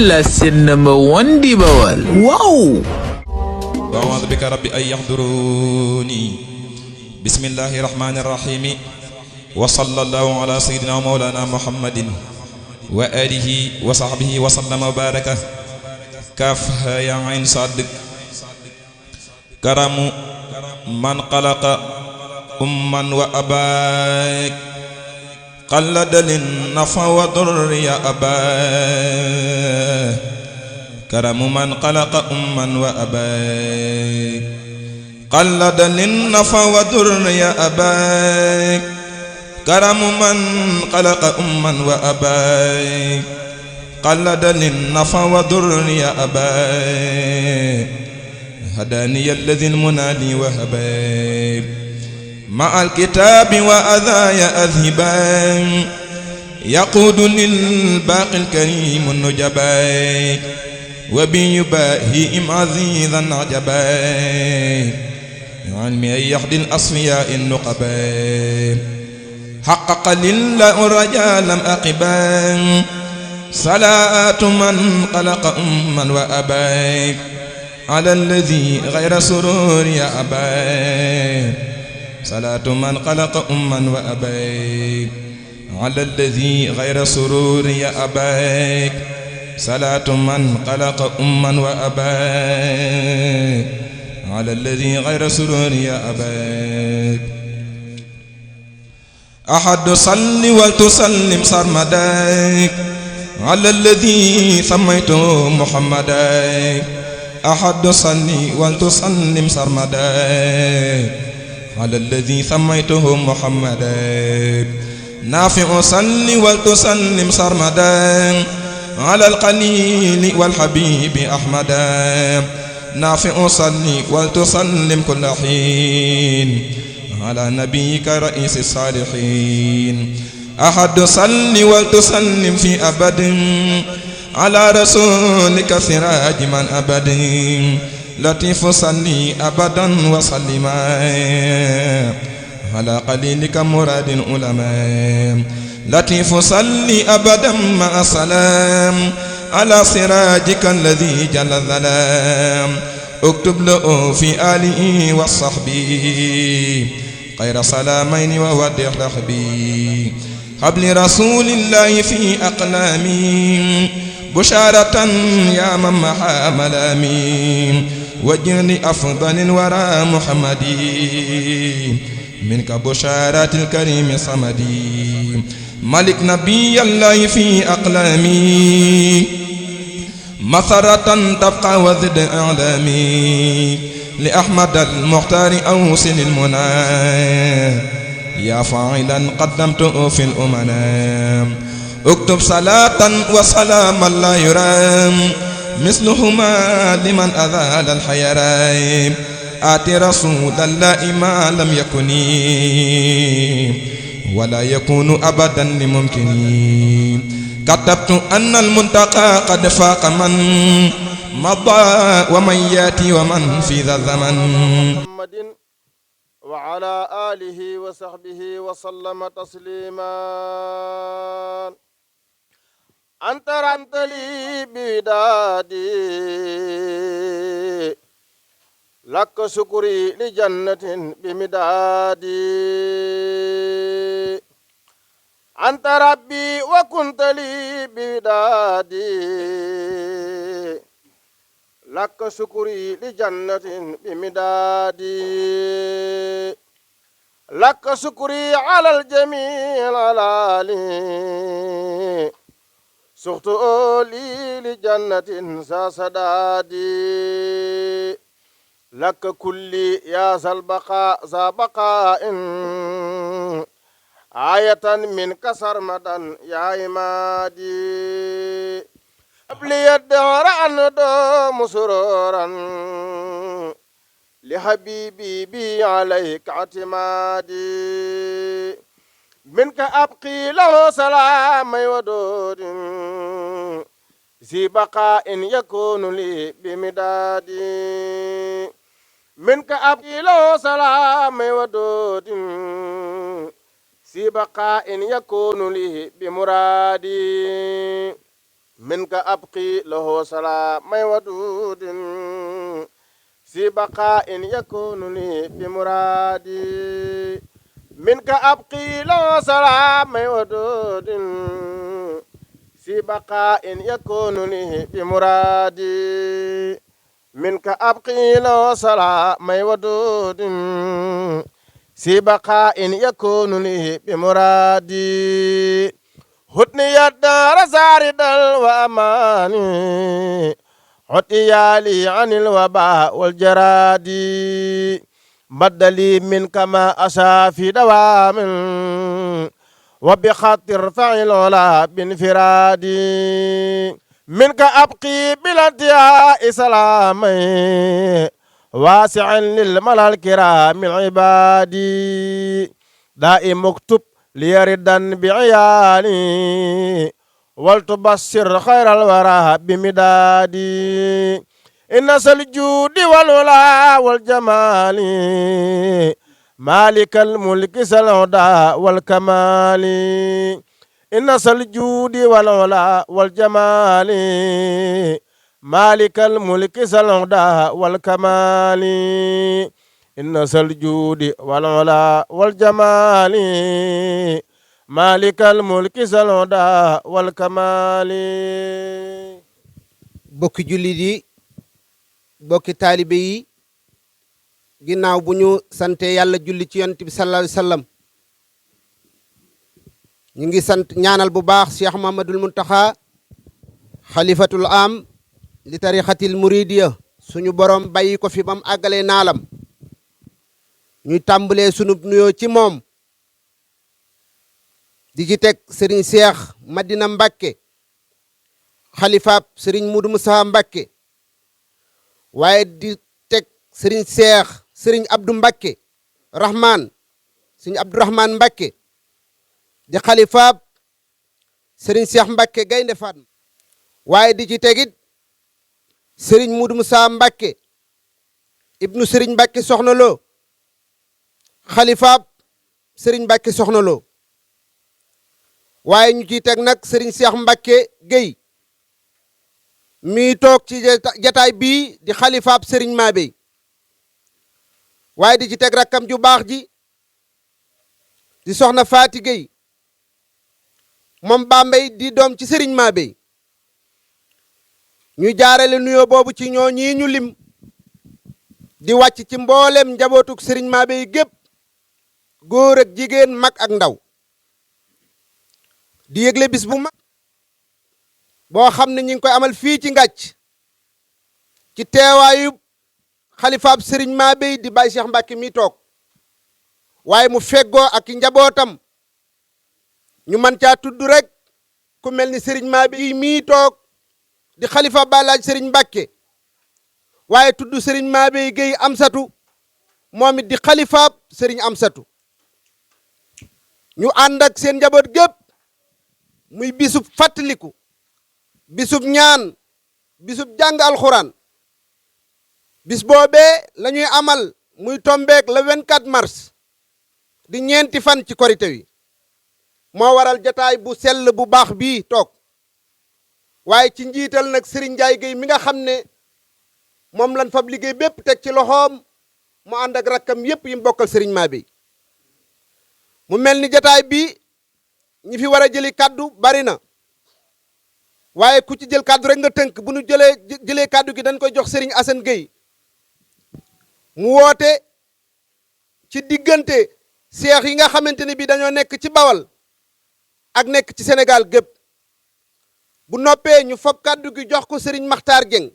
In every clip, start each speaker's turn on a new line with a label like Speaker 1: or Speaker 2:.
Speaker 1: la seen number one di Bawal. waaw.
Speaker 2: وأعوذ بك ربي أن يحضروني بسم الله الرحمن الرحيم وصلى الله على سيدنا ومولانا محمد وآله وصحبه وسلم وبارك كافها يا عين صادق كرم من خلق أما وأباك قلد للنفع وضر يا أباك كرم من خلق أما وأباك قلد للنفع وضر يا أباك كرم من خلق أما وأباك قلد للنفع وضر يا أباك هداني الذي المنادي وهباك مع الكتاب وأذايا أذهبان يقود للباقي الكريم النجباك وبيباهيم عزيزا عجباك علمي أن يحدي الأصفياء النقباك حقق لله الرجاء لم أقبان صلاة من خلق أما وأباك على الذي غير سرور يا أباك صلاة من خلق أما وأباك على الذي غير سرور يا أباك صلاة من خلق أما وأباك على الذي غير سرور يا أباك أحد صل ولتسلم سرمداك على الذي سميته محمداك أحد صل ولتسلم سرمداك على الذي سميته محمداك نافع صل ولتسلم سرمداك على القليل والحبيب أحمدا نافع صل ولتسلم كل حين على نبيك رئيس الصالحين أحد صل ولتسلم في أبد على رسولك سراج من أبد لطيف صل أبدا وسلما على قليلك مراد العلماء لطيف صل أبدا مع سلام على سراجك الذي جل الظلام اكتب له في آله وصحبه خير سلامين وودع لحبي قبل رسول الله في أقلامي بشارة يا من محى ملامي وجل أفضل الورى محمدي منك بشارات الكريم صمدي ملك نبي الله في أقلامي مثرة تبقى وزد أعلامي لأحمد المختار أوصل المنى يا فاعلا قدمته في الأمنا اكتب صلاة وسلاما لا يرام مثلهما لمن أذال الحيران آتي رسول الله ما لم يكن ولا يكون أبدا لممكن كتبت أن المنتقى قد فاق من مضى ومن ياتي ومن في ذا الزمن
Speaker 3: محمد وعلى آله وصحبه وسلم تسليما أنت رنت لي بودادي لك شكري لجنة بمدادي أنت ربي وكنت لي بودادي لك شكري لجنة بمدادي لك شكري على الجميع العلالي سخت لي لجنة ساسدادي لك كل يا ذا البقاء ذا بقاء آية من كسر مدى يا عمادي أبلي الدهر أن دوم سرورا لحبيبي بي عليك اعتمادي منك أبقي له سلام ودود ذي بقاء يكون لي بمدادي منك أبقي له سلام ودود ذي بقاء يكون لي بمرادي منك أبقي له سلام ودود في بقاء يكون لي بمرادي منك أبقي له سلام ودود في بقاء يكون لي بمرادي منك أبقي له سلام ودود في بقاء يكون لي بمرادي هدني الدار زاردا وأماني عطيالي عن الوباء والجراد بدلي منك ما أشاء في دوام وبخاطر فعل ولا بانفرادي منك أبقي بلا انتهاء سلامي واسعا للملا الكرام العباد دائم اكتب ليردا بعيالي ولتبصر خير الورى بمدادي إن الجود والولا والجمال مالك الملك سالهدى والكمال إن الجود والولا والجمال مالك الملك سالهدى والكمال إن الجود والعلا والجمال مالك الملك سالهدى والكمال
Speaker 4: bokki jullit yi bokki taalibe yi ginnaaw bu ñu sante yàlla julli ci yonent bi sallallahu alayhi wa sallam ñu ngi sant ñaanal bu baax Cheikh Mouhamadoul Mountakha xalifatul am li tarixatil muridiya suñu borom bàyyi ko fi bam àggalee naalam ñuy tàmbalee sunub nuyoo ci moom di ci teg Serigne Cheikh Madina Mbacké xalifaab Serigne Moudou Moussa Mbacké waaye di teg Serigne Cheikh Serigne Abdou Mbacké Rahman Serigne Abdourahman Mbacké di xalifaab Serigne Cheikh Mbacké Gaynde Fatma waaye di ci tegit Serigne Moudou Moussa Mbacké ibnu Serigne Mbacké Soxna Lo xalifaab Serigne Mbacké Soxna Lo waaye ñu ciy teg nag Serigne Cheikh Mbacké Gueye mi toog ci jataay bii di xalifaab Serigne Mabey waaye di ci teg rakkam ju baax ji di soxna Faati Gueye moom Bambey di doom ci Serigne Mabey ñu jaarale nuyoo boobu ci ñoo ñii ñu lim di wàcc ci mboolem njabootuk Serigne Mabey gépp góor ak jigéen mag ak ndaw di yëgle bis bu mag boo xam ne ñu ngi koy amal fii ci Ngathie ci teewaayu xalifaab Serigne Mabey di Baye Cheikh Mbacké mi toog waaye mu feggoo ak njabootam ñu mën caa tudd rek ku mel ni Serigne Mabey mi toog di xalifa Balaaj Serigne Mbacké waaye tudd Serigne Mabey Gueye Amsatu moom it di xalifaab Serigne Amsatu ñu ànd ak seen njaboot gépp muy bisub fàttaliku bisub ñaan bisub jàng alxuraan bis boobee la ñuy amal muy tombeek le 24 mars di ñeenti fan ci korite wi moo waral jataay bu sell bu baax bii toog waaye ci njiital nag Serigne Ndiaye Gueye mi nga xam ne moom lañ fab liggéey bépp teg ci loxoom mu ànd ak rakkam yépp yi mu bokkal Serigne Mabey mu mel ni jataay bi ñi fi war a jëli kaddu bari na waaye ku ci jël kaddu rek nga tënk bu nu jëlee kaddu gi dañ koy jox Serigne Assane Gueye mu woote ci diggante seex yi nga xamante ne bi dañoo nekk ci Bawal ak nekk ci Sénégal gépp bu noppee ñu fob kaddu gi jox ko Serigne Makhtar Dieng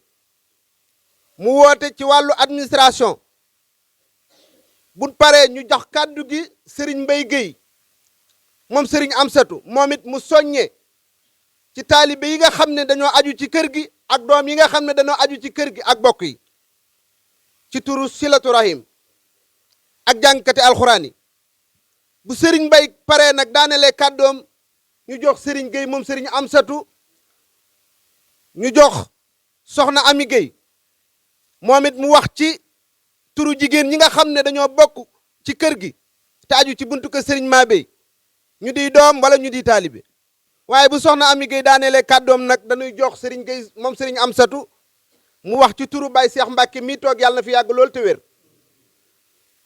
Speaker 4: mu woote ci wàllu administration bu paree ñu jox kaddu gi Serigne Mbaye Gueye moom Serigne Amsatu moom it mu soññe ci taalibe yi nga xam ne dañoo aju ci kër gi ak doom yi nga xam ne dañoo aju ci kër gi ak bokk yi ci turu silatu rahim ak jàngkati alxuraan yi bu Serigne Mbaye paree nag daanelee kàddoom ñu jox Serigne Gueye moom Serigne Amsatu ñu jox soxna Ami Gueye moom it mu wax ci turu jigéen ñi nga xam ne dañoo bokk ci kër gi te aju ci buntu kër Serigne Mabey ñu di doom wala ñu di taalibe waaye bu soxna Ami Gueye daaneele kàddoom nag dañuy jox Serigne Gueye moom Serigne Amsatu mu wax ci turu Baye Cheikh Mbacke mi toog yàlla na fi yàgg lool te wér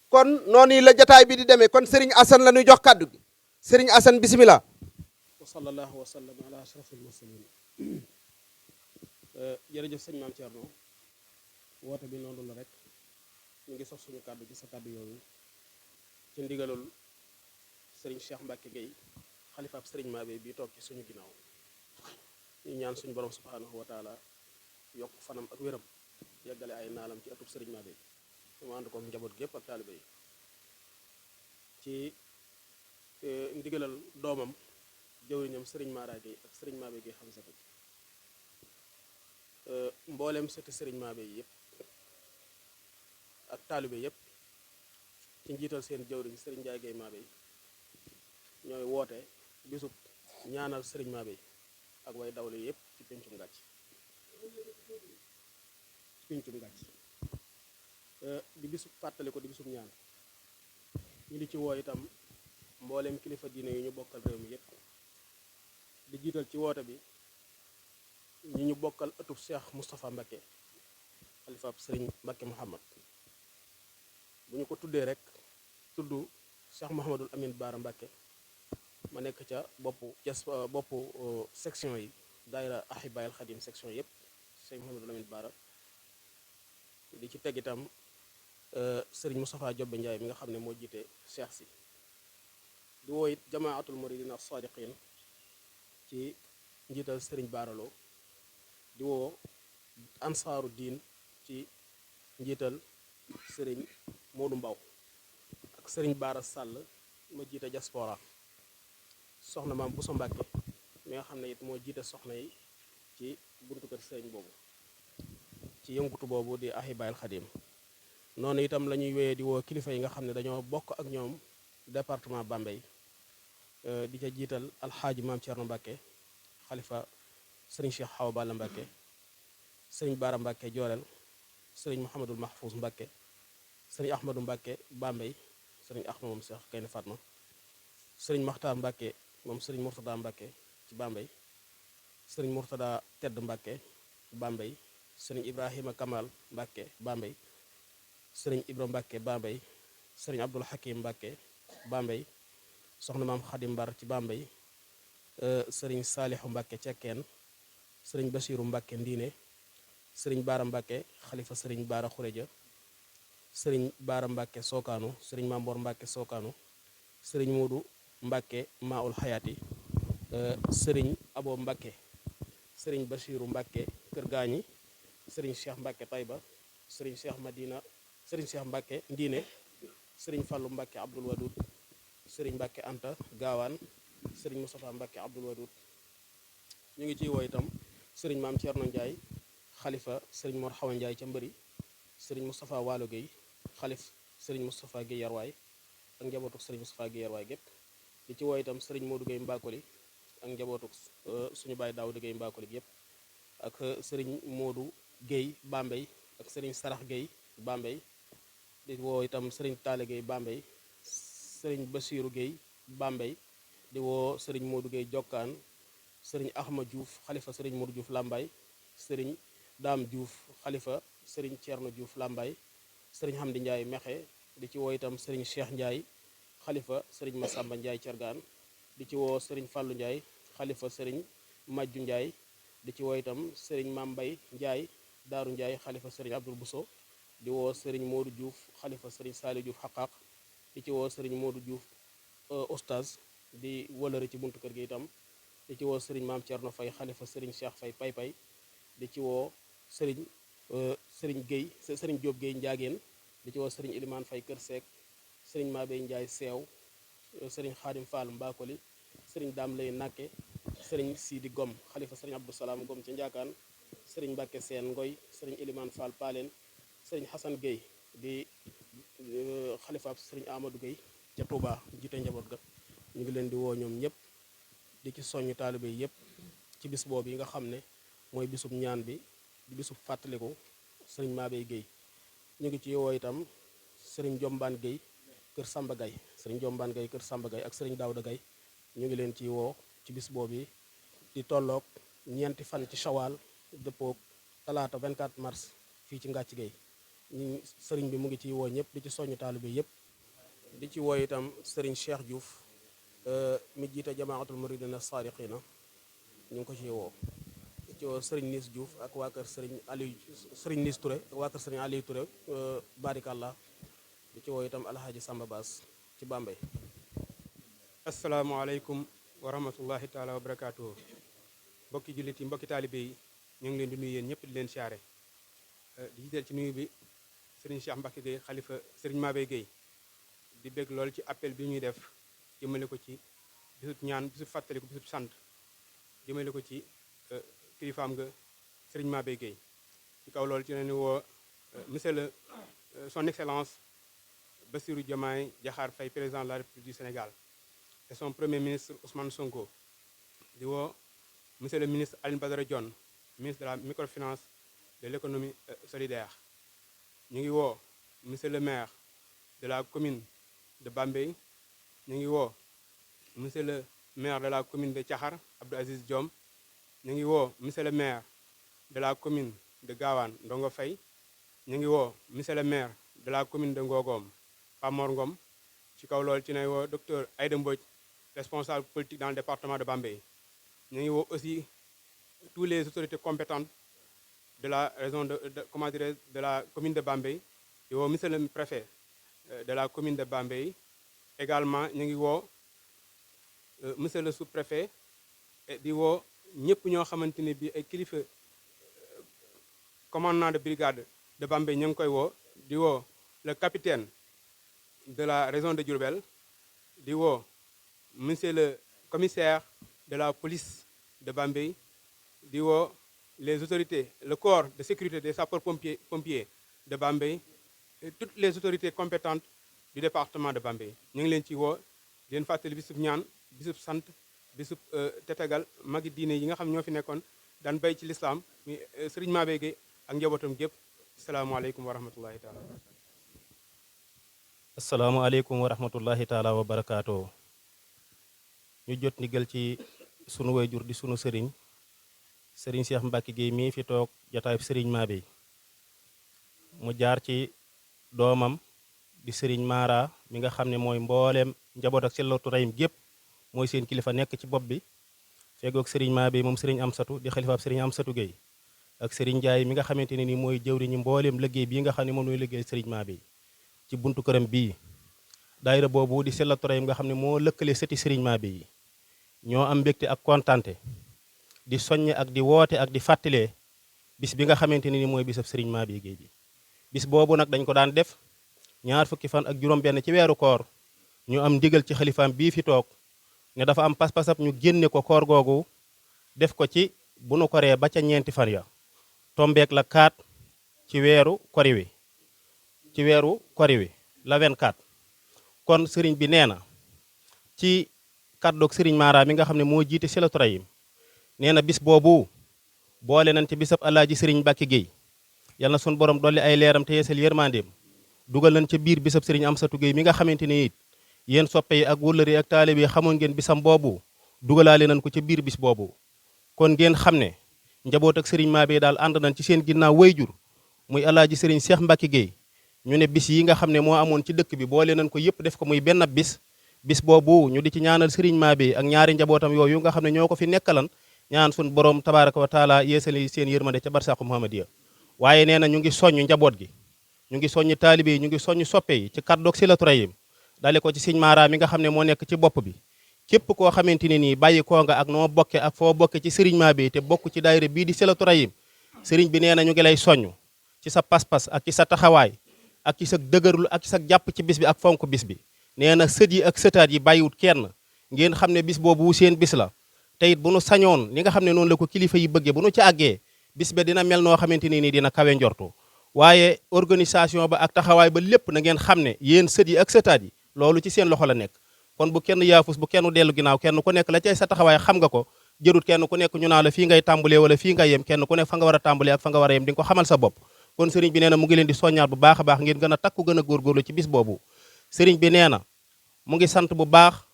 Speaker 4: kon noonu la jataay bi di demee kon Serigne Assane la ñuy jox kàddu gi Serigne Assane bisimilah.
Speaker 5: wa sallallahu wa sallam ala ashrafil mursalin jërëjëf sëñ Maam Thierno woote bi noonu la rek ñu ngi sof suñu kàddu ci sa kàddu yooyu ci ndigalul Serigne Cheikh Mbacke Gueye xalifaab Serigne Mabé bi toog ci suñu ginnaaw ñu ñaan suñu borom subhanahu wa taala yokk fanam ak wéram yeggale ay naalam ci atub Serigne Mabé mu ànd ko njaboot gépp ak taalibe yi ci ndigalal doomam jëwriñam Serigne Mara Gueye ak Serigne Mabé Gueye xam sa ko mboolem sëti Serigne Mabé yi yëpp ak taalibe yëpp ci njiital seen jëwriñ Serigne Ndiaye Gueye Mabé ñooy woote bisub ñaanal Serigne Mabé ak way dawle yëpp ci pencum ngàcc di bisub fàttali ko di bisub ñaan ñu di ci woo itam mbooleem kilifa diine yu ñu bokkal réew mi yëpp di jiital ci woote bi ñi ñu bokkal ëttub Cheikh Moustapha Mbacke xalifaab Serigne Mbacke Mouhamad bu ñu ko tuddee rek tudd Cheikh Mouhamadul Amin Baara Mbacke ma nekk ca boppu section yi daayira Ahibayal Khadim section yëpp Cheikh Mouhamadul Amin Baara di ci teg itam Serigne Moustapha Jobbe Ndiaye mi nga xam ne moo jiite Cheikh si di woo it jamaatul muridina as-sadiqin ci njiital Serigne Baaralo di woo ansaaru diin ci njiital Serigne Modou Mbaw ak Serigne Baara Sall ma jiite diaspora soxna maam Bousso Mbacke mi nga xam ne it moo jiite soxna yi ci buntu kër Serigne boobu ci yëngutu boobu di Ahibayal Khadim noonu itam la ñuy wéyee di woo kilifa yi nga xam ne dañoo bokk ak ñoom département Bambey di ca jiital alxaaji maam Thierno Mbacke xalifa Serigne Cheikh Awa Balla Mbacke Serigne Baara Mbacke Joorel Serigne Mouhamadul Mahfouz Mbacke Serigne Ahmadou Mbacke Bambey Serigne Ahmad moom Cheikh Kayne Fatma Serigne Makhtar Mbacke moom Serigne Mourtada Mbacke ci Bambey Serigne Mourtada Tedd Mbacke Bambey Serigne Ibrahima Kamal Mbacke Bambey Serigne Ibra Mbacke Bambey Serigne Abdoul Hakim Mbacke Bambey soxna maam Khadim Mbar ci Bambey Serigne Salihu Mbacke Cekkeen Serigne Bassirou Mbacke Ndiine Serigne Baara Mbacke xalifa Serigne Baara Xureja Serigne Baara Mbacke Sokano Serigne Mamboor Mbacke Sokano Serigne Modou Mbacke Maul Hayati Serigne Abo Mbacke Serigne Bassirou Mbacke Kër Gaañi Serigne Cheikh Mbacke Tayba Serigne Cheikh Madina Serigne Cheikh Mbacke Ndiine Serigne Fallou Mbacke Abdoul Wadoud Serigne Mbacke Anta Gaawaan Serigne Moustapha Mbacke Abdoul Wadoud ñu ngi ciy woo itam Serigne Maam Thierno Ndiaye xalifa Serigne Mor Xawa Ndiaye ca Mbëri Serigne Moustapha Waalo Gueye xalif Serigne Moustapha Gueye Yarwaay ak njabootuk Serigne Moustapha Gueye Yarwaay gépp di ci woo itam Serigne Modou Gueye Mbakoli ak njabootuk suñu baay Daawuda Gueye Mbakoli yépp ak Serigne Modou Gueye Bambey ak Serigne Sarax Gueye Bambey di woo itam Serigne Talla Gueye Bambey Serigne Bassirou Gueye Bambey di woo Serigne Modou Gueye Jokkaan Serigne Ahma Diouf xalifa Serigne Modou Diouf Lambaye Serigne Dame Diouf xalifa Serigne Thierno Diouf Lambaye Serigne Hamdi Ndiaye Mexe di ci woo itam Serigne Cheikh Ndiaye xalifa Serigne Massamba Ndiaye Thiergane di ci woo Serigne Fallou Ndiaye xalifa Serigne Majju Ndiaye di ci woo itam Serigne Mambay Ndiaye Daaru Ndiaye xalifa Serigne Abdoul Bousso di woo Serigne Modou Diouf xalifa Serigne Saliou Diouf Xaqaq di ci woo Serigne Modou Diouf Oustaz di wëlëri ci buntu kër gi itam di ci woo Serigne Maam Thierno Faye xalifa Serigne Cheikh Faye Pay Pay di ci woo Serigne Gueye Serigne Diop Gueye Ndiageen di ci woo Serigne Ilimane Faye Kër Seek Serigne Mabey Ndiaye Seew Serigne Khadim Fall Mbakoli Serigne Dame Lay Nakke Serigne Sidi Gom xalifa Serigne Abdou Salam Gom ca Njaakaan Serigne Mbacke Seen Ngoy Serigne Ilimane Fall Palen Serigne Hassan Gueye di xalifaab Serigne Amadou Gueye ca Touba jiite njaboot ga ñu ngi leen di woo ñoom ñëpp di ci soññ taalibe yëpp ci bis boobu yi nga xam ne mooy bisub ñaan bi di bisub fàttaliku Serigne Mabey Gueye ñu ngi ci woo itam Serigne Jombaan Gueye kër Samba Gaye Serigne Jombaan Gueye kër Samba Gaye ak Serigne Daouda Gaye ñu ngi leen ci woo ci bis boobu yi di tolloog ñeenti fan ci shawal dëppoog talaata 24 mars fii ci Ngathie Gueye ñu sëriñ bi mu ngi ciy woo ñëpp di ci soññu taalibe yëpp di ci woo itam sëriñ Cheikh Diouf mi jiite jamaatul muridina sadiqina ñu ngi ko ciy woo di ci woo sëriñ Nis Diouf ak waa kër sëriñ Nis Touré ak waa kër sëriñ Aliou Touré barikallah di ci woo itam alhaaji Samba Bass ci Bambey.
Speaker 6: asalaamaaleykum wa rahmatullahi taala wa barakaatuhu mbokki jullit yi mbokki taalibe yi ñu ngi leen di nuyu yéen ñëpp di leen siyaare di jiital ci nuyu bi sëriñ Cheikh Mbacke Gueye xalifa sëriñ Mabey Gueye di bég lool ci appel bi ñuy def jëmale ko ci bisub ñaan bisub fàttaliku bisub sant jëmale ko ci kilifaam nga sëriñ Mabey Gueye ci kaw loolu ci leen woo monsieur le son excellence Bassirou Diomaye Diakhar Faye président de la République du Sénégal et son premier ministre Ousmane Sonko di woo monsieur le ministre Alioune Badara Dione ministre de la microfinance de l'économie solidaire ñu ngi woo monsieur le maire de la commune de Bambey ñu ngi woo monsieur le maire de la commune de Thiakhar Abdou Aziz Diom ñu ngi woo monsieur le maire de la commune de Gawane Ndongo Faye ñu ngi woo monsieur le maire de la commune de Ngogom Pamor Ngom ci kaw loolu ci nay woo docteur Aïda Mbodj responsable politique dans le département de Bambey ñu ngi woo aussi tous les autorités compétentes de la région de la commune de Bambey di woo monsieur le préfet de la commune de Bambey également ñu ngi woo monsieur le sous-préfet di woo ñëpp ñoo xamante ne bi ay kilifa commandant de brigade de Bambey ñu ngi koy woo di woo le capitaine de la région de Diourbel di woo monsieur le commissaire de la police de Bambey di woo les autorités le corps de sécurité des sapeurs-pompiers de Bambey et toutes les autorités compétentes du département de Bambey ñu ngi leen ci woo di leen fàttali bisub ñaan bisub sant bisub tetagal magi diine yi nga xam ñoo fi nekkoon daan bay ci lislaam muy Serigne Mabey Gueye ak njabootam gépp asalaamaaleykum wa rahmatullahi taala
Speaker 7: asalaamaaleykum wa rahmatullahi taala wa barakaatoo ñu jot ndigal ci sunu wayjur di sunu sëriñ Cheikh Mbacke Gueye mii fi toog jataay sëriñ Mabey mu jaar ci doomam di sëriñ Mara mi nga xam ne mooy mbooleem njaboot ak sellatu rayim gépp mooy seen kilifa nekk ci bopp bi fegoog sëriñ Mabey moom sëriñ Amsatu di xalifaab sëriñ Amsatu Gueye ak sëriñ Ndiaye mi nga xamante ne ni mooy jëwriñu mbooleem liggéey bii nga xam ne moom mooy liggéey sëriñ Mabey ci buntu këram bii daayira boobu di sellatu rayim nga xam ne moo lëkkale sëti sëriñ Mabey yi ñoo am mbégte ak kontante di soññ ak di woote ak di fàttalee bis bi nga xamante ne ni mooy bisab sëriñ Mabey Gueye bi bis boobu nag dañ ko daan def ñaar fukki fan ak juróom-benn ci weeru koor ñu am ndigal ci xalifaam bii fi toog ne dafa am pas-pasab ñu génne ko koor googu def ko ci bu nu koree ba ca ñeenti fan ya tombeek la 4 ci weeru kori wi ci weeru kori wi la 24 kon sëriñ bi nee na ci kàddoog sëriñ Mara mi nga xam ne moo jiite silatu rayim nee na bis boobu boole nañ ci bisab alaaji sëriñ Mbacke Gueye yal na sun borom dolli ay leeram te yeesal yërmandeem dugal nañ ca biir bisab sëriñ Amsatu Gueye mi nga xamante ne it yéen soppe yi ak wëllëre yi ak taalibe yi xamoon ngeen bisam boobu dugalaale nañ ko ca biir bis boobu kon ngeen xam ne njaboot ak sëriñ Mabey daal ànd nañ ci seen ginnaaw wayjur muy alaaji sëriñ Cheikh Mbacke Gueye ñu ne bis yi nga xam ne moo amoon ci dëkk bi boole nañ ko yëpp def ko muy benn bis boobu ñu di ci ñaanal sëriñ Mabey ak ñaari njabootam yooyu nga xam ne ñoo ko fi nekkalan ñaan sun borom tabaraka wa taala yeesali seen yërmande ca barsaqu Muhammadiya waaye nee na ñu ngi soññ njaboot gi ñu ngi soññ taalibe yi ñu ngi soññ soppe yi ci kàddoog silatu rayim dale ko ci sëriñ Mara mi nga xam ne moo nekk ci bopp bi képp koo xamante ne nii bàyyi koo nga ak noo bokke ak foo bokke ci sëriñ Mabey te bokk ci daayira bii di silatu rayim sëriñ bi nee na ñu ngi lay soññ ci sa pas-pas ak ci sa taxawaay ak ci sa dëgërlu ak ci sa jàpp ci bis bi ak fonk bis bi nee na sët yi ak sëtaat yi bàyyiwut kenn ngeen xam ne bis boobu seen bis la te it bu nu sañoon li nga xam ne noonu la ko kilifa yi bëggee bu nu ci àggee bis ba dina mel noo xamante ne nii dina kawe njortu waaye organisation ba ak taxawaay ba lépp na ngeen xam ne yéen sët yi ak sëtaat yi loolu ci seen loxo la nekk kon bu kenn yaafus bu kenn dellu ginnaaw kenn ku nekk la cay sa taxawaay xam nga ko jërut kenn ku nekk ñu naa la fii ngay tàmbalee wala fii ngay yem kenn ku nekk fa nga war a tàmbalee ak fa nga war a yem di nga ko xamal sa bopp kon sëriñ bi nee na mu ngi leen di soññaat bu baax a baax ngeen gën a takku gën a góorgóorlu ci bis boobu sëriñ bi nee na mu ngi sant bu baax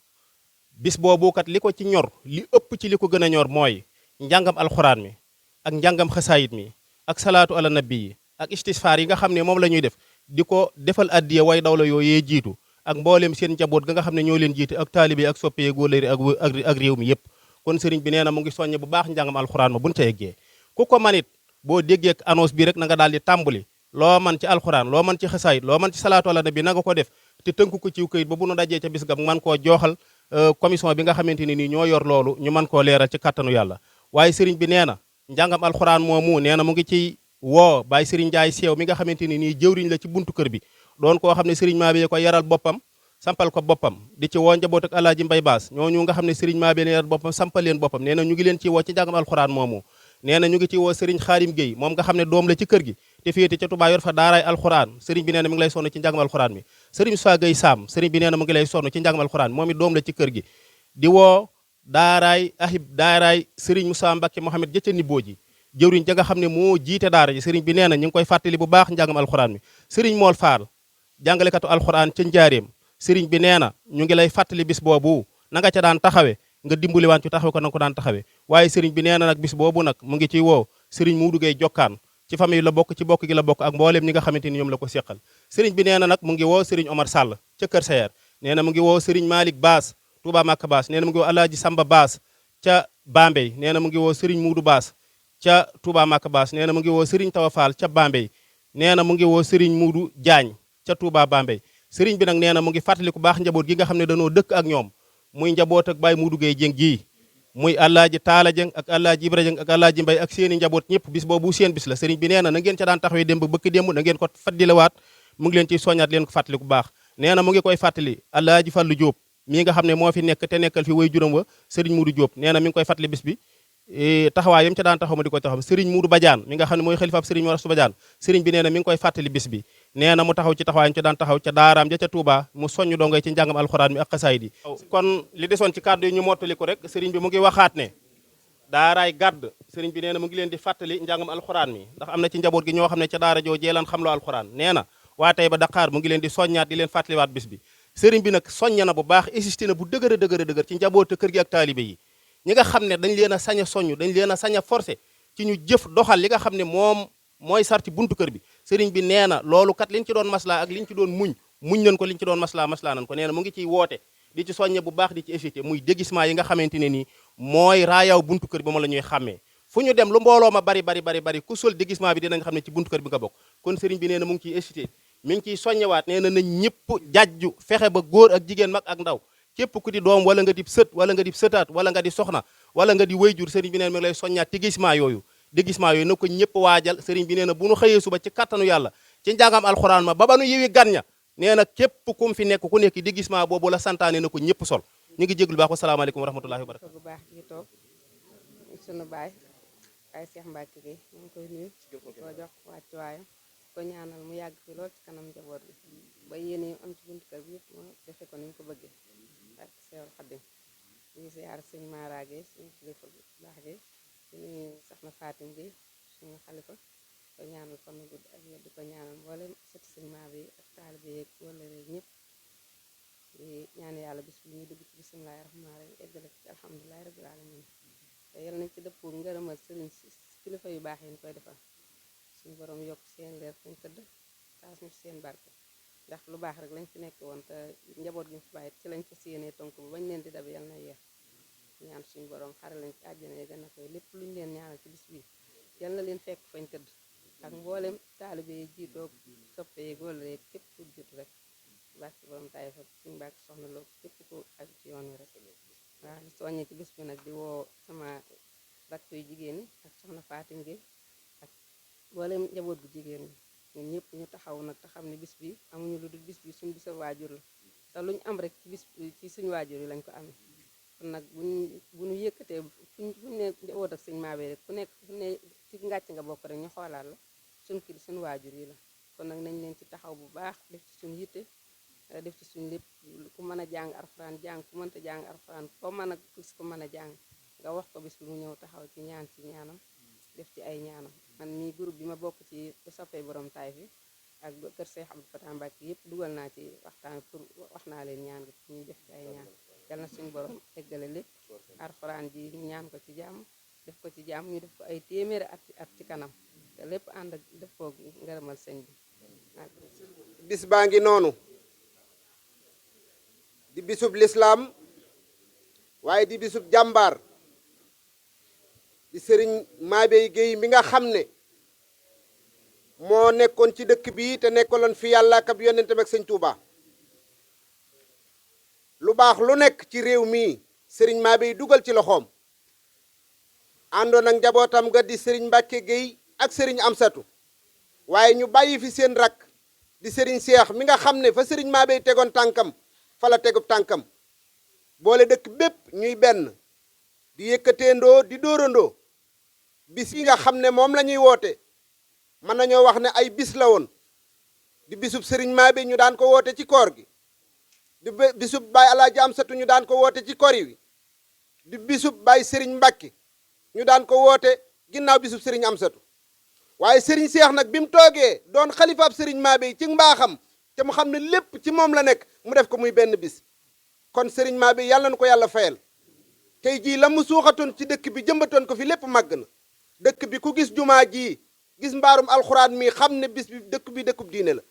Speaker 7: bis boobu kat li ko ci ñor li ëpp ci li ko gën a ñor mooy njàngam alxuraan mi ak njàngam xasaayit mi ak salaatu ala nabi yi ak istisfaar yi nga xam ne moom la ñuy def di ko defal addiya way daw la yooyee jiitu ak mboolem seen njaboot ga nga xam ne ñoo leen jiite ak taalibe ak soppe yeeg wóllëre ak réew mi yëpp kon sëriñ bi nee na mu ngi soññe bu baax njàngam alxuraan ma buñ ca yeggee ku ko manit boo déggee annonce bi rek na nga daal di tàmbali loo man ci alxuraan loo man ci xasaayit loo man ci salaatu ala nabi na nga ko def te tënku ko ciw këyit ba bu nu dajee ca bis gam man koo jooxal commission bi nga xamante ne nii ñoo yor loolu ñu mën koo leeral ci kattanu yàlla waaye sëriñ bi nee na njàngam alxuraan moomu nee na mu ngi ci woo Baye Sëriñ Njaay Seew mi nga xamante ne nii jëwriñ la ci buntu kër bi doon koo xam ne sëriñ Mabeye ko yaral boppam sampal ko boppam di ci woo njaboot ak alaaji Mbay Baas ñooñu nga xam ne sëriñ Mabeye leen yaral boppam sampal leen boppam nee na ñu ngi leen ci woo ci njàngam alxuraan moomu nee na ñu ngi ci woo sëriñ Xaadim Géey moom nga xam ne doom la ci kër gi te féete ca Touba yor fa daaraay alxuraan sëriñ bi nee na mu ngi lay sonn ci njàngam alxuraan mi sëriñ Moussa Gueye Sam sëriñ bi nee na mu ngi lay sonn ci njàngam alxuraan moom it doom la ci kër gi di woo daaraay sëriñ Moussa Mbakke Mohamed jëcca niboo ji jëwriñ ja nga xam ne moo jiite daara ji sëriñ bi nee na ñu ngi koy fàttali bu baax njàngam alxuraan mi sëriñ Mool Faal jàngalekatu alxuraan ca njaareem sëriñ bi nee na ñu ngi lay fàttali bis boobu na nga ca daan taxawe nga dimbali waan ci taxawe ko na nga ko daan taxawe waaye sëriñ bi nee na nag bis boobu nag mu ngi ciy woo sëriñ Muudu Gay Jokkaan ci famille la bokk ci bokk gi la bokk ak mbooleem ñi nga xamante ni ñoom la ko séqal sëriñ bi nee na nag mu ngi woo sëriñ Omar Sall ca Kër Sayer nee na mu ngi woo sëriñ Malick Baas Touba Makka Baas nee na mu ngi woo Alaaji Samba Baas ca Bambey nee na mu ngi woo sëriñ Muudu Baas ca Touba Makka Baas nee na mu ngi woo sëriñ Tawa Fall ca Bambey nee na mu ngi woo sëriñ Muudu Jaañ ca Touba Bambey sëriñ bi nag nee na mu ngi fàttali ku baax njaboot gi nga xam ne dañoo dëkk ak ñoom muy njaboot ak Baye Muudu Gay Jeng gii muy Alaaji Taala Jeng ak Alaaji Ibra Jeng ak Alaaji Mbay ak seeni njaboot ñëpp bis boobu seen bis la sëriñ bi nee na na ngeen ca daan taxawee démb bëkk démb na ngeen ko fàttaliwaat mu ngi leen ciy soññaat leen ko fàttali ku baax nee na mu ngi koy fàttali Alaaji Fallu Jóob mii nga xam ne moo fi nekk te nekkal fi way juróom wa sëriñ Muudu Jóob nee na mi ngi koy fàttali bis bi taxawaay yam ca daan taxaw ma di ko taxaw sëriñ Muudu Badiane mi nga xam ne mooy xalifaab sëriñ Mor Astu Badiane sëriñ bi nee na mi ngi koy fàttali bis bi nee na mu taxaw ci taxawaay yam ca daan taxaw ca daaraam ja ca Touba mu soññ dongay ci njàngam alxuraan mi ak xasaayid yi kon li desoon ci kàddu yi ñu mottali ko rek sëriñ bi mu ngi waxaat ne daaraay gàdd sëriñ bi nee na mu ngi leen di fàttali njàngam alxuraan mi ndax am na ci njaboot gi ñoo xam ne ca daara joo jeelan xam loo alxuraan nee na waa tey ba Dakar mu ngi leen di soññaat di leen fàttaliwaat bis bi sëriñ bi nag soñña na bu baax insisté na bu dëgër a dëgër ci njaboot kër gi ak taalibe yi ñi nga xam ne dañ leen a sañ a soññ dañ leen a sañ a forcé ci ñu jëf doxal li nga xam ne moom mooy sarti buntu kër bi sëriñ bi nee na loolu kat liñ ci doon maslaa ak liñ ci doon muñ nañ ko liñ ci doon maslaa nañ ko nee na mu ngi ciy woote di ci soññe bu baax di ci éviter muy déguisement yi nga xamante ne nii mooy raayaw buntu kër bi moom la ñuy xàmmee fu ñu dem lu mbooloo ma bari ku sol déguisement bi dinañ xam ne ci buntu kër bi nga bokk kon sëriñ bi nee na mu ngi ciy éviter mi ngi ciy soññewaat nee na nañ ñëpp jajju fexe ba góor ak jigéen mag ak ndaw képp ku di doom wala nga di sët wala nga di sëtaat wala nga di soxna wala nga di wayjur sëriñ bi nee na mi ngi lay soññaat déguisement yooyu na ko ñëpp waajal sëriñ bi nee na bu nu xëyee suba ci kattanu yàlla ci njàngam alxuraan ma ba nu yiwi gan ña nee na képp kum fi nekk ku nekk déguisement boobu la santaane na ko ñëpp sol ñu ngi jéglu baax wa salaamaaleykum wa rahmatullahi wa barakatu
Speaker 8: bu baax gi toog sunu baay Cheikh Mbacke Gueye ñu ngi koy nuyu ko jox wàccuwaayam ko ñaanal mu yàgg fi lool ci kanam njaboot bi ba yéene yi am ci buntu kër bi yëpp mu defe ko ni ñu ko bëggee ak Seexul Xadim ñu ngi siyaar sëñ Mara Gueye suñu kilifa bu baax gi di nuyu soxna Fatim Gueye suñu xalifa ko ñaanal fan gudd ak yéen di ko ñaanal mboolem sëti sëñ Maba yi ak taalibe yeeg wala ñëpp di ñaan yàlla bis bi ñu dugg ci bismillahi rahmaani rahim eggale ci alhamdulilahi rabbil alamin te yal nañ ci dëppoo ngërëmal sëriñ si kilifa yu baax yi ñu koy defal suñu borom yokk seen leer fuñ tëdd taas ñu seen barke ndax lu baax rek lañ fi nekk woon te njaboot gi ñu fi bàyyi ci lañ fa séenee tonk ba bañ leen di dabe yal na yeex ñaan suñu borom xare lañ ci àjjana yi gën a koy lépp luñu leen ñaanal ci bis bi yal na leen fekk fañ tëdd ak mboolem taalibe yi jiitoog soppe yi góor la képp ku jiitu rek barke borom taay fa suñu barke soxna loo képp ku ak ci yoon wi rek waaw di soññee ci bis bi nag di woo sama rakk yu jigéen ñi ak soxna Fatim Gueye ak mboolem njaboot gu jigéen ñi ñun ñëpp ñu taxaw nag te xam ne bis bi amuñu lu dul bis bi suñu bisa waajur la te luñu am rek ci bis ci suñu waajur yi lañ ko amee kon nag bu ñu yëkkatee fuñ ne njaboot ak sëñ Maba rek ku nekk fu ne ci ngàcc nga bokk rek ñu xoolaat la suñu waajur yi la kon nag nañ leen ci taxaw bu baax def ci suñu yitte def ci suñu lépp ku mën a jàng arxuraan jàng ku mënta jàng arxuraan ko mën a gis ko mën a jàng nga wax ko bis bi mu ñëw taxaw ci ñaan ci ñaanam def ci ay ñaanam man mii groupe bi ma bokk ci soppee borom taay fi ak kër Cheikh Abdou Fatah Mbacke yëpp dugal naa ci waxtaan pour wax naa leen ñaan gi ñuy def ci ay ñaan yal na suñu borom eggale lépp arxuraan ji ñu ñaan ko ci jàmm def ko ci jàmm ñu def ko ay téeméeri at ci kanam te lépp ànd ak def ko ngërëmal sëñ bi.
Speaker 4: bis baa ngi noonu di bisub lislaam waaye di bisub jàmbaar di sëriñ Mabeye Gueye mi nga xam ne moo nekkoon ci dëkk bii te nekkaloon fi yàlla ak ab yonentam ak sëñ Touba lu baax lu nekk ci réew mii sëriñ Mabeye dugal ci loxoom àndoon ak njabootam nga di sëriñ Mbacke Gueye ak sëriñ Amsatu waaye ñu bàyyi fi seen rakk di sëriñ Cheikh mi nga xam ne fa sëriñ Mabeye tegoon tànkam fa la tegub tànkam boole dëkk bépp ñuy benn di yëkkateendoo di dóorandoo bis yi nga xam ne moom la ñuy woote mën nañoo wax ne ay bis la woon di bisub sëriñ Mabeye ñu daan ko woote ci koor gi di bisub Baye Alaaji Amsatu ñu daan ko woote ci kori wi di bisub Baye sëriñ Mbacke ñu daan ko woote ginnaaw bisub sëriñ Amsatu waaye sëriñ Cheikh nag bi mu toogee doon xalifaab sëriñ Mabeye ci mbaaxam te mu xam ne lépp ci moom la nekk mu def ko muy benn bis kon sëriñ Mabeye yàlla na ko yàlla fayal tey jii la mu suuxatoon ci dëkk bi jëmbatoon ko fi lépp màgg na dëkk bi ku gis jumaa jii gis mbaarum alxuraan mi xam ne bis bi dëkkub diine la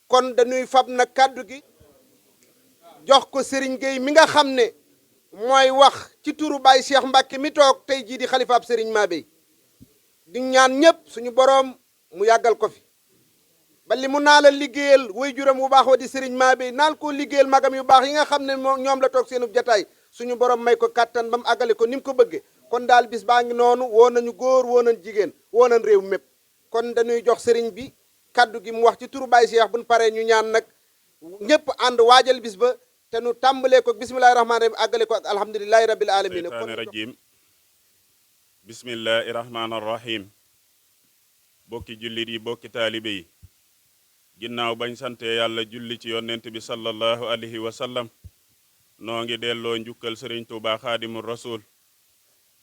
Speaker 4: kon dañuy fab nag kàddu gi jox ko sëriñ Gueye mi nga xam ne mooy wax ci turu Baye Cheikh Mbacke mi toog tey jii di xalifaab sëriñ Mabeye di ñaan ñëpp suñu boroom mu yàggal ko fi ba li mu naa la liggéeyal way juram bu baax wa di sëriñ Mabeye naal koo liggéeyal magam yu baax yi nga xam ne ñoom la toog seenub jataay suñu borom may ko kàttan ba mu àggale ko ni mu ko bëggee kon daal bis baa ngi noonu woo nañu góor woo nañ jigéen woo nañ réew mépp kon dañuy jox sëriñ bi kaddu gi mu wax ci turu Baye Cheikh buñ paree ñu ñaan nag ñëpp ànd waajal bis ba te nu tàmbalee ko bismillahi rahmaani rahim àggale ko ak alhamdulilahi rabbil alamin
Speaker 9: seytaani rajim bismillahi rahmaani rahim bokki jullit yi bokki taalibe yi ginnaaw bañ sante yàlla julli ci yonent bi sallallahu alayhi wa sallam noo ngi delloo njukkal sëriñ Tuubaa xaadimul rasul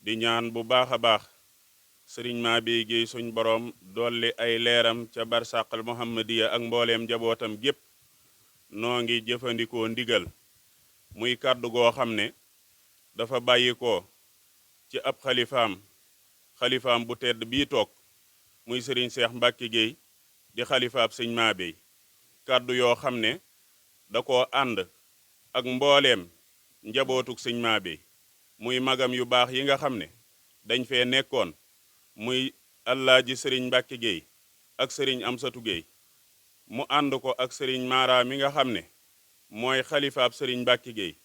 Speaker 9: di ñaan bu baax a baax sëriñ Mabeye Gueye suñ boroom dolli ay leeram ca barsàqal muhammadiya ak mbooleem njabootam gépp noo ngi jëfandikoo ndigal muy kàddu goo xam ne dafa bàyyi ko ci ab xalifaam bu tedd bii toog muy sëriñ Cheikh Mbacke Gueye di xalifaab sëñ Mabeye kàddu yoo xam ne da koo ànd ak mbooleem njabootuk sëñ Mabeye muy magam yu baax yi nga xam ne dañ fee nekkoon muy Alaaji sëriñ Mbacke Gueye ak sëriñ Amsatu Gueye mu ànd ko ak sëriñ Mara mi nga xam ne mooy xalifaab sëriñ Mbacke Gueye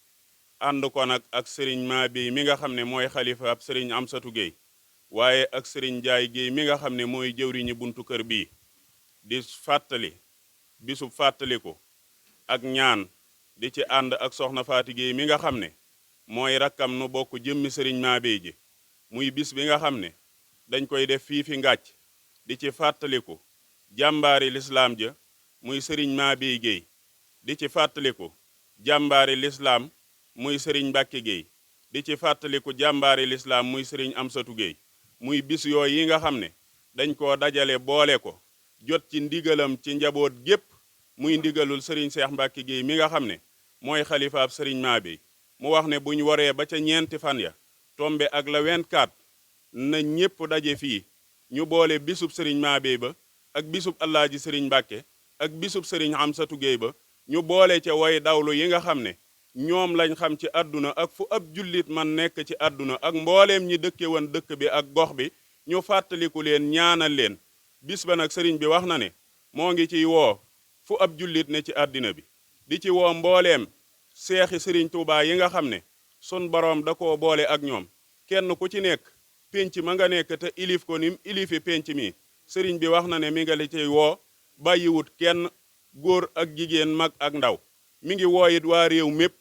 Speaker 9: ànd ko nag ak sëriñ Mabeye mi nga xam ne mooy xalifaab sëriñ Amsatu Gueye waaye ak sëriñ Njaay Gueye mi nga xam ne mooy jëwriñu buntu kër bii di fàttali bisub fàttaliku ak ñaan di ci ànd ak soxna Faati Gueye mi nga xam ne mooy rakkam nu bokk jëmmi sëriñ Mabeye ji muy bis bi nga xam ne dañ koy def fii fi ngàcc di ci fàttaliku jàmbaari lislaam ja muy sëriñ Mabeye Gueye di ci fàttaliku jàmbaari lislaam muy sëriñ Mbacke Gueye di ci fàttaliku jàmbaari lislaam muy sëriñ Amsatu Gueye muy bis yooyu yi nga xam ne dañ koo dajale boole ko jot ci ndigalam ci njaboot gépp muy ndigalul sëriñ Cheikh Mbacke Gueye mi nga xam ne mooy xalifaab sëriñ Mabeye mu wax ne buñ waree ba ca ñeenti fan ya tombe ak la 24 na ñépp daje fii ñu boole bisub sëriñ Mabeye ba ak bisub Alaaji sëriñ Mbacke ak bisub sëriñ Amsatu Gueye ba ñu boole ca way dawlu yi nga xam ne ñoom lañ xam ci àdduna ak fu ab jullit man nekk ci àdduna ak mbooleem ñi dëkke woon dëkk bi ak gox bi ñu fàttaliku leen ñaanal leen bis ba nag sëriñ bi wax na ne moo ngi ciy woo fu ab jullit ne ci àddina bi di ci woo mbooleem seexi sëriñ Tuubaa yi nga xam ne sun boroom da koo boole ak ñoom kenn ku ci nekk pénc ma nga nekk te ilif ko nim ilifi pénc mi sëriñ bi wax na ne mi nga li ciy woo bàyyiwut kenn góor ak jigéen mag ak ndaw mi ngi wooyit waa réew mépp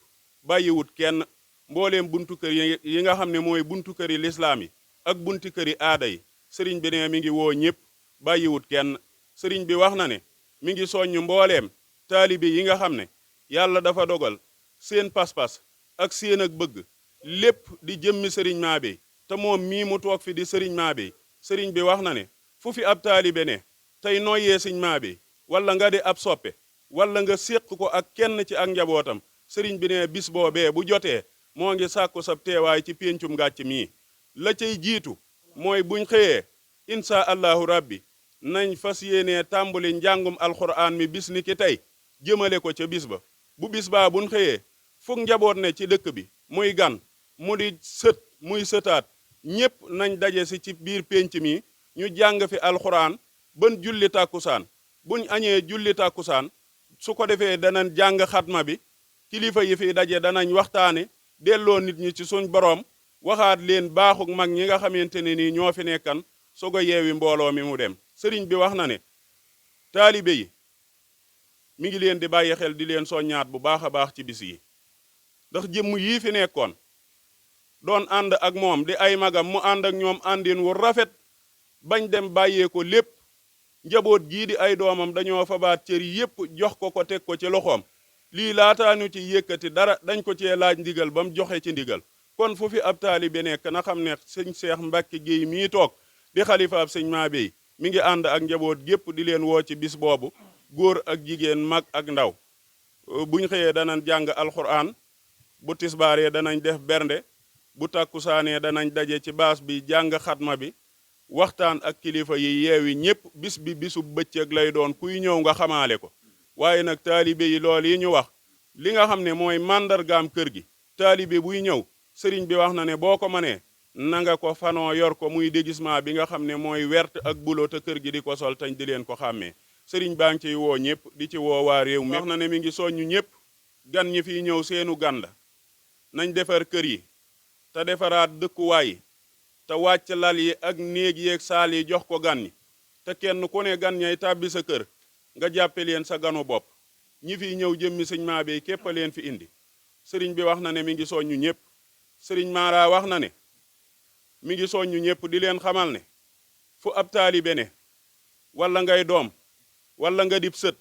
Speaker 9: bàyyiwut kenn mbooleem buntu kër yi nga xam ne mooy buntu këri lislaam yi ak buntu këri aada yi sëriñ bi ne mi ngi woo ñépp bàyyiwut kenn sëriñ bi wax na ne mi ngi soññ mbooleem taalibe yi nga xam ne yàlla dafa dogal seen pas-pas ak seen ak bëgg lépp di jëmmi sëriñ Mabeye te moom mii mu toog fi di sëriñ Mabeye sëriñ bi wax na ne fu fi ab taalibe ne tey noyyee sëriñ Mabeye wala nga di ab soppe wala nga séq ko ak kenn ci ak njabootam sëriñ bi ne bis boobee bu jotee moo ngi sàkku sab teewaay ci péncum ngàcc mii la cay jiitu mooy buñ xëyee insha allahu rabbi nañ fas yéenee tàmbali njàngum alxuraan mi bis ni ki tey jëmale ko ca bis ba bu bis baa buñ xëyee fukk njaboot ne ci dëkk bi muy gan mu di sët muy sëtaat ñépp nañ daje si ci biir pénc mi ñu jàng fi alxuraan ban julli tàkkusaan buñ añee julli tàkkusaan su ko defee danañ jàng xatma bi kilifa yi fi daje danañ waxtaane delloo nit ñi ci suñ boroom waxaat leen baaxuk mag ñi nga xamante ne nii ñoo fi nekkan soog a yeewi mbooloo mi mu dem sëriñ bi wax na ne taalibe yi mi ngi leen di bàyyi xel di leen soññaat bu baax a baax ci bis yi ndax jëmm yii fi nekkoon doon ànd ak moom di ay magam mu ànd ak ñoom àndin wu rafet bañ dem bàyyee ko lépp njaboot gii di ay doomam dañoo fabaat cër yépp jox ko ko teg ko ci loxoom lii laataanu ci yëkkati dara dañ ko cee laaj ndigal ba mu joxe ci ndigal kon fu fi ab taalibe nekk na xam ne sëñ Seex Mbàkke Géey mii toog di xalifaab sëñ Mabéye mi ngi ànd ak njaboot gépp di leen woo ci bis boobu góor ak jigéen mag ak ndaw buñ xëyee danañ jàng alxuraan bu tisbaaree danañ def bernde bu takkusaanee danañ daje ci baas bi jàng xatma bi waxtaan ak kilifa yi yeewi ñépp bis bi bisu bëccëg lay doon kuy ñëw nga xamaale ko waaye nag taalibe yi lool yi ñu wax li nga xam ne mooy màndargaam kër gi taalibe buy ñëw sëriñ bi wax na ne boo ko mënee na nga ko fanoo yor ko muy déguisement bi nga xam ne mooy wert ak bulo te kër gi di ko sol tañ di leen ko xàmmee sëriñ baa ngi ciy woo ñëpp di ci woo waa réew mi wax na ne mi ngi soññu ñëpp gan ñi fiy ñëw seenu gan la nañ defar kër yi te defaraat dëkkuwaay yi te wàcc lal yi ak néeg yeeg saal yi jox ko gan ñi te kenn ku ne gan ñay tàbbi sa kër nga jàppe leen sa ganu bopp ñi fiy ñëw jëmmi sëñ Mabéye képp a leen fi indi sëriñ bi wax na ne mi ngi soññu ñëpp sëriñ Mara wax na ne mi ngi soññu ñëpp di leen xamal ne fu ab taalibe ne wala ngay doom wala nga dib sët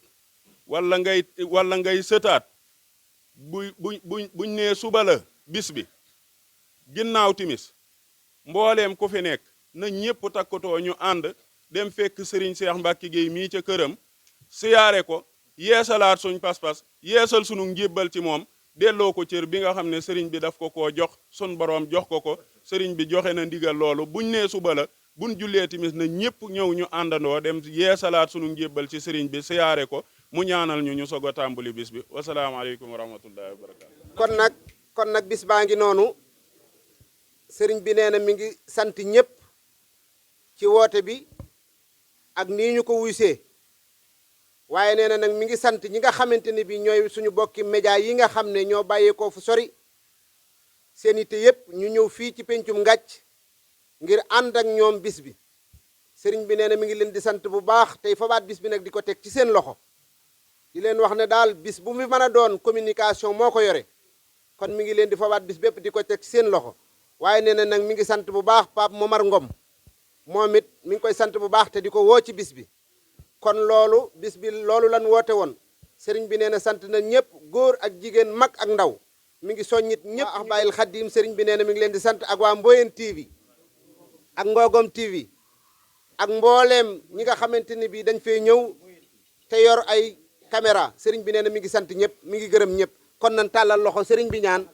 Speaker 9: wala ngay sëtaat buñ nee suba la bis bi ginnaaw timis mbooleem ku fi nekk na ñëpp takkatoo ñu ànd dem fekk sëriñ Seex Mbàkke Géey mii ca këram siyaare ko yeesalaat suñ pas-pas yeesal sunu njébbal ci moom delloo ko cër bi nga xam ne sëriñ bi daf ko koo jox sun boroom jox ko sëriñ bi joxe na ndigal loolu buñ nee suba la buñ jullee timis na ñëpp ñëw ñu àndandoo dem yeesalaat sunu njébbal ci sëriñ bi siyaare ko mu ñaanal ñu soog a tàmbali bis bi wasalaamaaleykum wa rahmatullahi wa barakaatu.
Speaker 4: kon nag bis baa ngi noonu sëriñ bi nee na mi ngi sant ñëpp ci woote bi ak nii ñu ko wuysee waaye nee na nag mi ngi sant ñi nga xamante ne bi ñooy suñu bokki média yi nga xam ne ñoo bàyyeekoo fu sori seen ite yëpp ñu ñëw fii ci pencum Ngathie ngir ànd ak ñoom bis bi sëriñ bi nee na mi ngi leen di sant bu baax tey fabaat bis bi nag di ko teg ci seen loxo di leen wax ne daal bis bu mu mën a doon communication moo ko yore kon mi ngi leen di fabaat bis bépp di ko teg ci seen loxo waaye nee na nag mi ngi sant bu baax Pape Momar Ngom moom it mi ngi koy sant bu baax te di ko woo ci bis bi kon loolu bis bi loolu lan woote woon sëriñ bi nee na sant na ñëpp góor ak jigéen mag ak ndaw mi ngi soññit ñëpp ak Ahbaahil Khadim sëriñ bi nee na mi ngi leen di sant ak waa Mboyeen TV ak Ngogom TV ak mbooleem ñi nga xamante ni bi dañ fee ñëw te yor ay caméra sëriñ bi nee na mi ngi sant ñëpp mi ngi gërëm ñëpp kon nañ tàllal loxo sëriñ bi ñaan